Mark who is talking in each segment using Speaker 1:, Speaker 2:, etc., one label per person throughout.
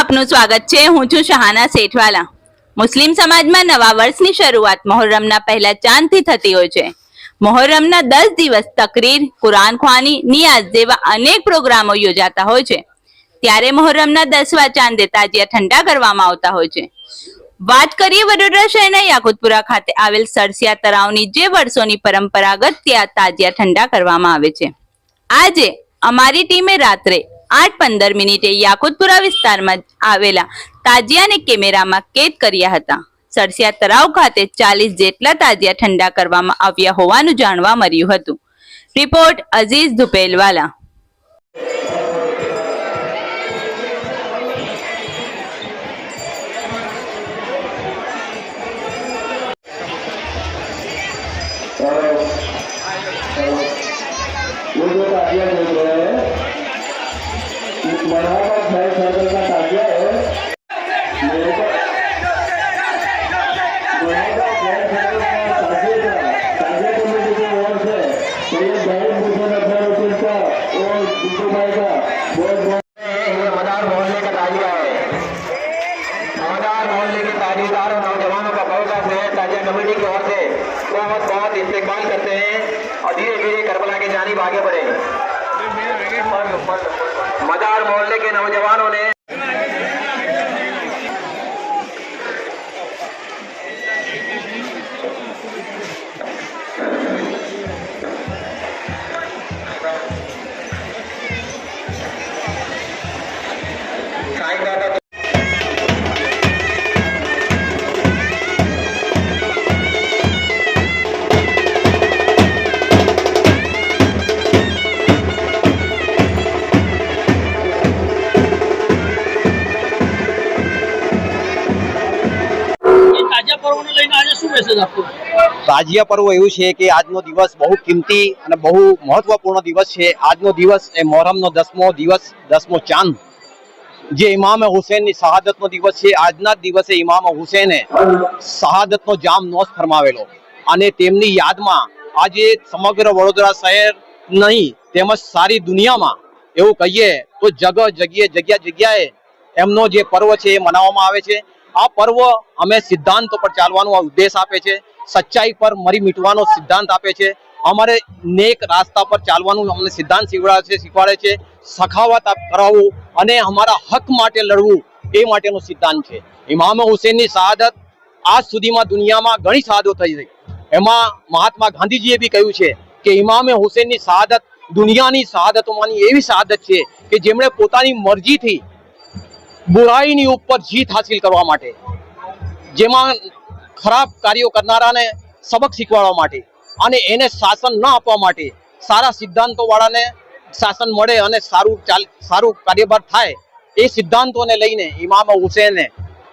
Speaker 1: આપનું સ્વાગત છે। હું છું શહાના સેઠવાલા। મુસ્લિમ સમાજમાં નવા વર્ષની શરૂઆત મોહર્રમના પહેલા ચાંદથી થતી હોય છે। મોહર્રમના 10 દિવસ તકરીર, કુરાન ખ્વાની, નિયાઝ જેવા અનેક પ્રોગ્રામો યોજાતા હોય છે। ત્યારે મોહર્રમના 10મા ચાંદે તાજિયા ઠંડા કરવામાં આવતા હોય છે। વાત કરીએ વડોદરા શહેરના યાકુતપુરા ખાતે આવેલ સરસિયા તળાવની, જે વર્ષોની પરંપરાગત ત્યાં તાજિયા ઠંડા કરવામાં આવે છે। આજે અમારી ટીમે રાત્રે 8:15 યાકુતપુરા વિસ્તારમાં આવેલા તાજિયાને કેમેરામાં કેદ કર્યા હતા। સરસિયા તળાવ ખાતે 40 જેટલા તાજિયા ઠંડા કરવામાં આવ્યા હોવાનું જાણવા મળ્યું હતું। રિપોર્ટ અઝીઝ ધુપેલવાલા।
Speaker 2: नौजवानों का बहुत ताजिया कमेटी की ओर से बहुत बहुत इस्तेमाल करते हैं और धीरे धीरे करबला की जानिब आगे बढ़े। मदार मोहल्ले के नौजवानों ने
Speaker 3: તાજિયા પર્વ એવું છે કે આજનો દિવસ બહુ કિંમતી અને બહુ મહત્વપૂર્ણ દિવસ છે। આજનો દિવસ એ મોહરમનો 10મો દિવસ, 10મો ચાંદ, જે ઇમામ હુસૈનની શહાદતનો દિવસ છે। આજના દિવસે ઇમામ હુસૈને શહાદતનો જામ નોશ ફરમાવેલો અને તેમની યાદમાં આજે સમગ્ર વડોદરા શહેર નહીં તેમજ સારી દુનિયામાં એવું કહીએ તો જગ્યાએ એમનો જે પર્વ છે એ મનાવવામાં આવે છે। આ પર્વ અમે સિદ્ધાંતો પર ચાલવાનો ઉદ્દેશ આપે છે, સચ્ચાઈ પર મરી મીટવાનો સિદ્ધાંત આપે છે, અમારે નેક રાસ્તા પર ચાલવાનું અમને સિદ્ધાંત શીખવાડે છે, સખાવત કરાવવું અને અમારા હક માટે લડવું એ માટેનો સિદ્ધાંત છે। ઇમામ હુસૈનની શહાદત આજ સુધીમાં દુનિયામાં ઘણી શહાદતો થઈ છે। એમાં મહાત્મા ગાંધીજીએ બી કહ્યું છે કે ઇમામ હુસૈનની શહાદત દુનિયાની શહાદતોમાંની એવી શહાદત છે કે જેમણે પોતાની મરજીથી બુરાઈની ઉપર જીત હાસિલ કરવા માટે, જેમાં ખરાબ કાર્યો કરનારાને સબક શીખવાડવા માટે અને એને શાસન ન આપવા માટે, સારા સિદ્ધાંતો વાળાને શાસન મળે અને સારું કાર્યભાર થાય, એ સિદ્ધાંતોને લઈને ઇમામ હુસૈને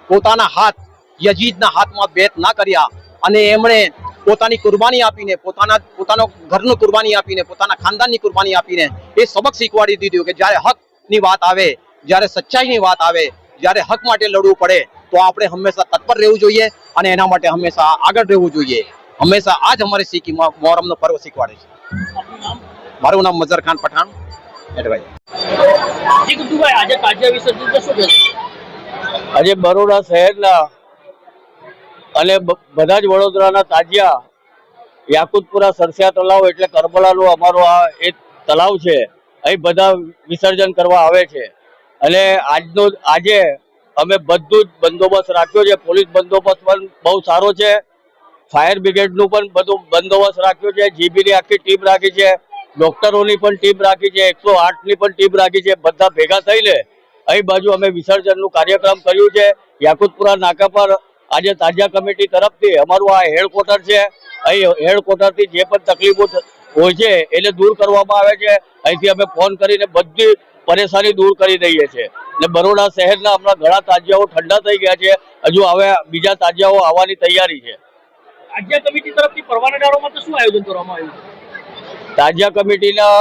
Speaker 3: પોતાના હાથ યજીદના હાથમાં બેત ના કર્યા અને એમણે પોતાની કુરબાની આપીને, પોતાનો ઘરનું કુરબાની આપીને, પોતાના ખાનદાનની કુરબાની આપીને એ સબક શીખવાડી દીધું કે જ્યારે હકની વાત આવે, જ્યારે સચ્ચાઈની વાત આવે, જ્યારે હક માટે લડવું પડે તો આપણે હંમેશા તત્પર રહેવું જોઈએ અને એના માટે હંમેશા આગળ રહેવું જોઈએ। હંમેશા આ જ અમારે શીખી મોહરમનો પર્વ શીખવાડે છે। મારું નામ મઝર ખાન પઠાણ એડવાઇઝર।
Speaker 4: આજે બરોડા શહેરના અને બધા જ વડોદરાના તાજિયા યાકુતપુરા સરસિયા તળાવ એટલે કરબલાનું અમારો આ એક તળાવ છે, અહીં બધા વિસર્જન કરવા આવે છે અને આજે અમે બધું જ બંદોબસ્ત રાખ્યો છે। પોલીસ બંદોબસ્ત પણ બહુ સારો છે, ફાયર બ્રિગેડનું પણ બધું બંદોબસ્ત રાખ્યો છે, જીબીની આખી ટીમ રાખી છે, ડોક્ટરોની પણ ટીમ રાખી છે, 108ની પણ ટીમ રાખી છે। બધા ભેગા થઈને અહીં બાજુ અમે વિસર્જનનું કાર્યક્રમ કર્યું છે। યાકુતપુરા નાકા પર આજે તાજિયા કમિટી તરફથી અમારું આ હેડક્વાર્ટર છે, અહીં હેડક્વાર્ટરથી જે પણ તકલીફો હોય છે એને દૂર કરવામાં આવે છે। અહીંથી અમે ફોન કરીને બધી પરેશાની દૂર કરી દઈએ છીએ ને બરોડા શહેરના હમણાં ઘણા તાજિયાઓ ઠંડા થઈ ગયા છે, હજુ હવે બીજા તાજિયાઓ આવવાની તૈયારી છે।
Speaker 5: તાજિયા કમિટી તરફથી પરવાનેદારોમાં તો શું આયોજન કરવામાં આવ્યું?
Speaker 4: તાજિયા કમિટીના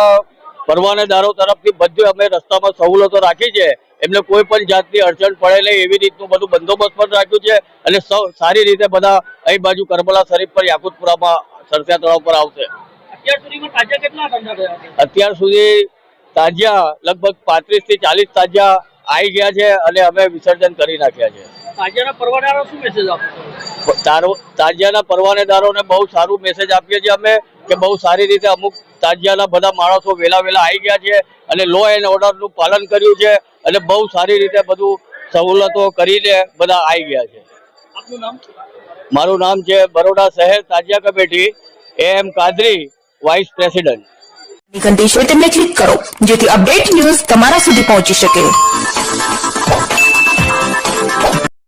Speaker 4: પરવાનેદારો તરફથી બધું અમે રસ્તામાં સવલતો રાખી છે, એમને કોઈ પણ જાતની અડચણ પડે નહીં એવી રીતનું બધું બંદોબસ્ત પણ રાખ્યું છે અને સારી રીતે બધા અહીં બાજુ કરબલા શરીફ પર યાકુતપુરામાં સરસિયા તળાવ પર આવશે।
Speaker 5: અત્યાર સુધીમાં તાજિયા કેટલા ઠંડા થયા?
Speaker 4: અત્યાર સુધી તાજિયા લગભગ 35 થી 40 તાજિયા આવી ગયા છે અને અમે વિસર્જન કરી નાખ્યા છે.
Speaker 5: તાજિયાના પરવાનારો શું મેસેજ આપો?
Speaker 4: તાજિયાના પરવાનેદારોને બહુ સારું મેસેજ આપીએ છીએ અમે કે બહુ સારી રીતે અમુક તાજિયાના બધા માણસો વેલા આવી ગયા છે અને લો એન્ડ ઓર્ડરનું પાલન કર્યું છે અને બહુ સારી રીતે બધું સવલતો કરીને બધા આવી ગયા છે.
Speaker 5: આપનું નામ?
Speaker 4: મારું નામ છે બરોડા શહેર તાજિયા committee AM Kadri, vice president.
Speaker 6: ઘંટી છે તેમને ક્લિક કરો જેથી અપડેટ ન્યૂઝ તમારા સુધી પહોંચી શકે.